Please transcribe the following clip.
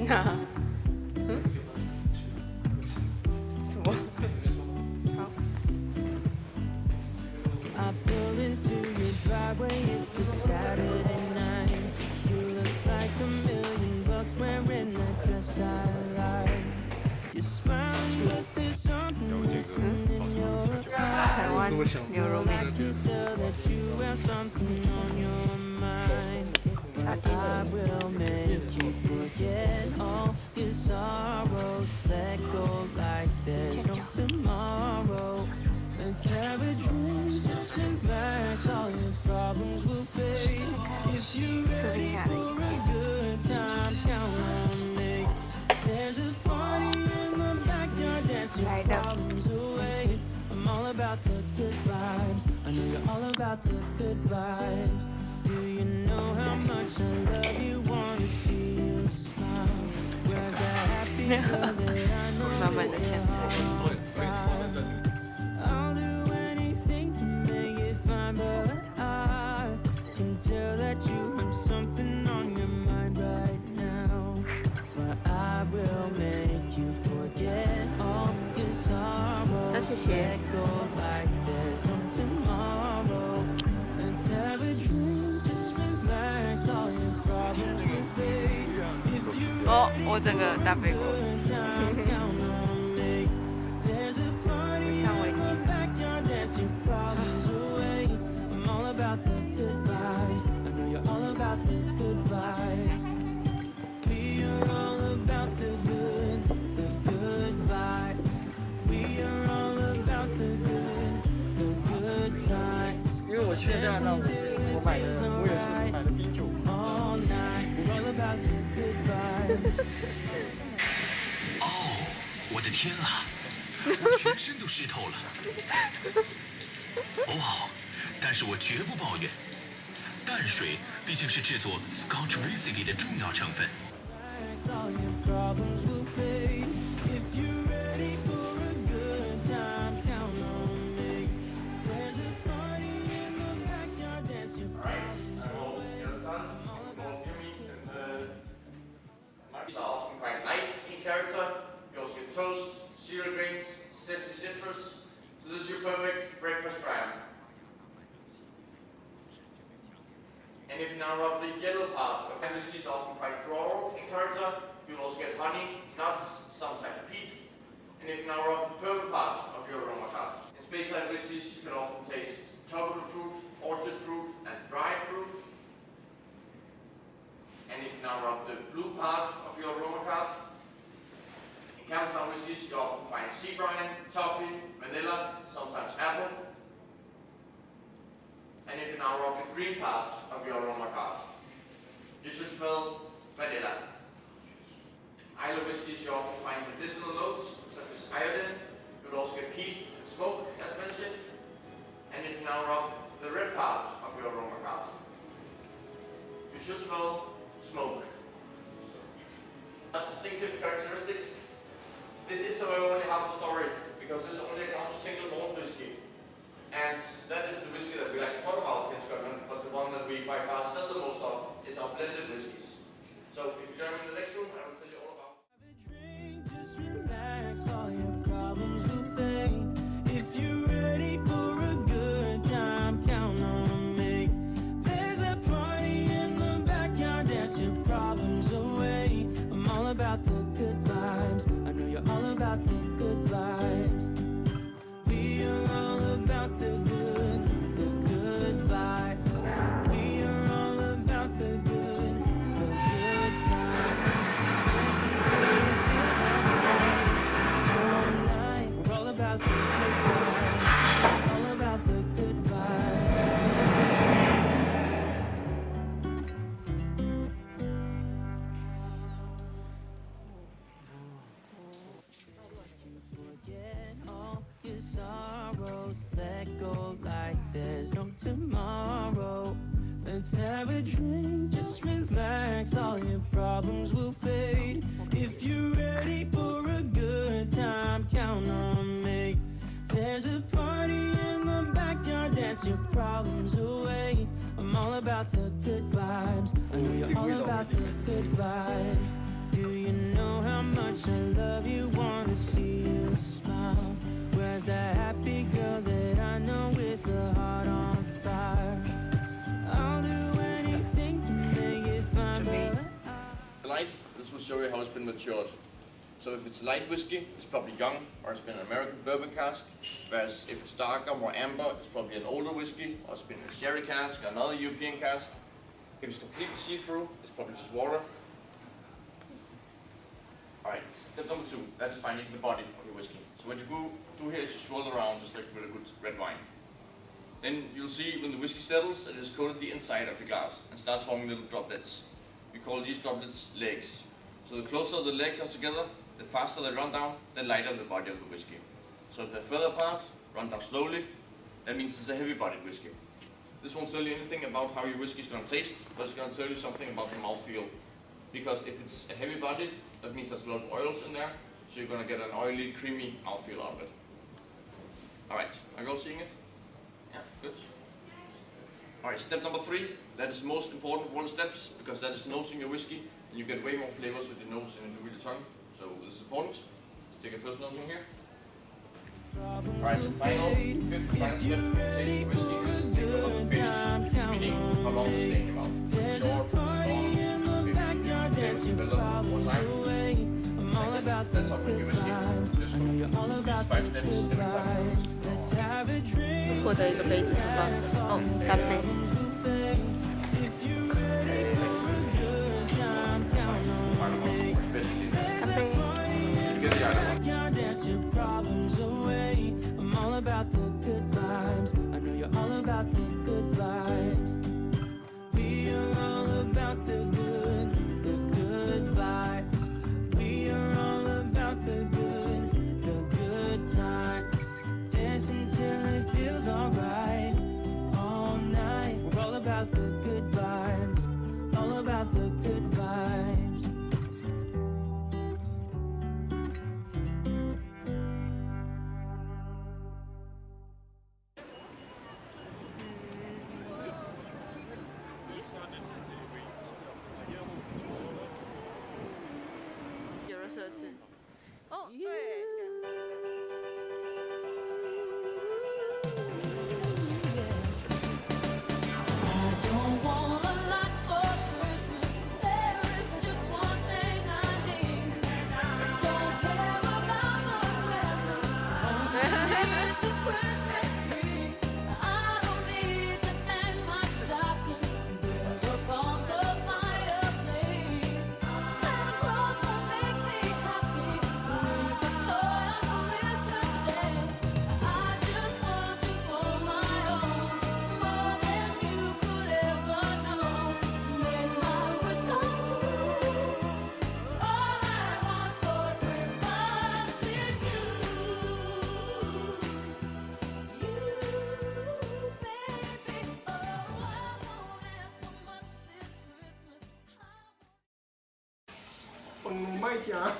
哪？什么？好。I pull into your driveway, it's a Saturday night. You look like $1,000,000 wearing that dress I like. You're smiling, but there's something missing in your eyes. 台湾牛肉面。I can tell that you have something on your mind. I will make you forget all your sorrows. Let go like there's no tomorrow. Let's have a drink, just relax. All your problems will fade. If you're ready for a good time, count on me. There's a party in the backyard, dance your problems away. I'm all about the good vibes. I know you're all about the good vibes. Do you know how much I love you? Wanna see you smile. Where's that happy girl that I know you find? I'll do anything to make it fine, but I can tell that you have something on your mind right now. But I will make you forget all your sorrows. Let go like there's no tomorrow. Let's have a drink, just relax. All your problems will fade. If you're ready for a good time, count on me. There's a party in the backyard, dance your problems away. I'm all about the good vibes. I know you're all about the good vibes. We are all about the good vibes. We are all about the good times. 因为我现在呢，我买的我也是买的啤酒。All night, we're all about the good vibes. 哦，我的天啊！我全身都湿透了。哇！但是我绝不抱怨，淡水毕竟是制作 Scotch Whisky 的重要成分。All your problems will fade. If you're ready for a good time, count on me. There's a party in the backyard, dance your problems away. Are often quite light in character. You also get toast, cereal grains, zesty citrus. So this is your perfect breakfast dram. And if you now rub the yellow part of whiskey is often quite floral in character, you'll also get honey, nuts, sometimes peat. And if you now rub the purple part of your aroma card. In Speyside whiskies, you can often taste tropical fruit, orchard fruit, and dried fruit. And if you now rub the blue part of your aroma card. In Campbelltown whiskies, you often find sea brine, toffee, vanilla, sometimes apple. And if you now rub the green part of your aroma card, you should smell vanilla. Isla whiskies, you often find medicinal notes such as iodine. You will also get peat and smoke, as mentioned. And if you now rub the red part of your aroma card, you should smell smoke. Distinctive characteristics. This is however only half a story because this only accounts for single malt whiskey. And that is the whiskey that we like to talk about in Scotland, but the one that we by far sell the most of is our blended whiskies. So if you join me in the next room, I will tell you all about. Just relax, all your problems will fade. If you're ready for a good time, count on me. There's a party in the backyard, dance your problems away. I'm all about the good vibes. I know you're all about the good vibes. We are all about the good vibes. We are all about the good times. Dancing till it feels alright. All night, we're all about the good vibes. All about the good vibes. Forget all your sorrows. Let go like there's no tomorrow. Let's have a drink, just relax. All your problems will fade. If you're ready for a good time, count on me. There's a party in the backyard, dance your problems away. I'm all about the good vibes. I know you're all about the good vibes. Do you know how much I love you? Wanna see you smile. Where's the happy girl that I know with a heart on fire? I'll do anything to make it fine, but Light, this will show you how it's been matured. So if it's light whiskey, it's probably young, or it's been an American bourbon cask. Whereas if it's darker, more amber, it's probably an older whiskey, or it's been a sherry cask, another European cask. If it's completely see-through, it's probably just water. Alright, step number 2, that's finding the body of your whiskey. So what you do here is you swirl around just like with a good red wine. Then you'll see when the whiskey settles, it has coated the inside of the glass and starts forming little droplets. We call these droplets legs. So the closer the legs are together, the faster they run down, the lighter the body of the whiskey. So if they're further apart, run down slowly, that means it's a heavy-bodied whiskey. This won't tell you anything about how your whiskey is going to taste, but it's going to tell you something about the mouthfeel. Because if it's a heavy-bodied, that means there's a lot of oils in there, so you're going to get an oily, creamy mouthfeel out of it. Alright, are you all seeing it? Yeah, good. Alright, step number 3, that is the most important of all the steps, because that is nosing your whiskey, and you get way more flavors with your nose than you do with your tongue. So this is important. Let's take a first nosing here. Alright, so final, fifth final step, tasting whiskey is develop finish, meaning how long it stay in your mouth. there's a party in the backyard. Dance your problems away. I'm all about the good vibes. I know you're all about the good vibes. Let's have a drink. 获得一个杯子是吧？哦，干杯！ If you're ready for a good time, count on me. There's a party in the backyard. Dance your problems away. I'm all about the good vibes. I know you're all about the good vibes. We are all about the good vibes. We are all about the good times. Dance until it feels alright. All night, we're all about the good vibes. All about the good vibes. Không mai chả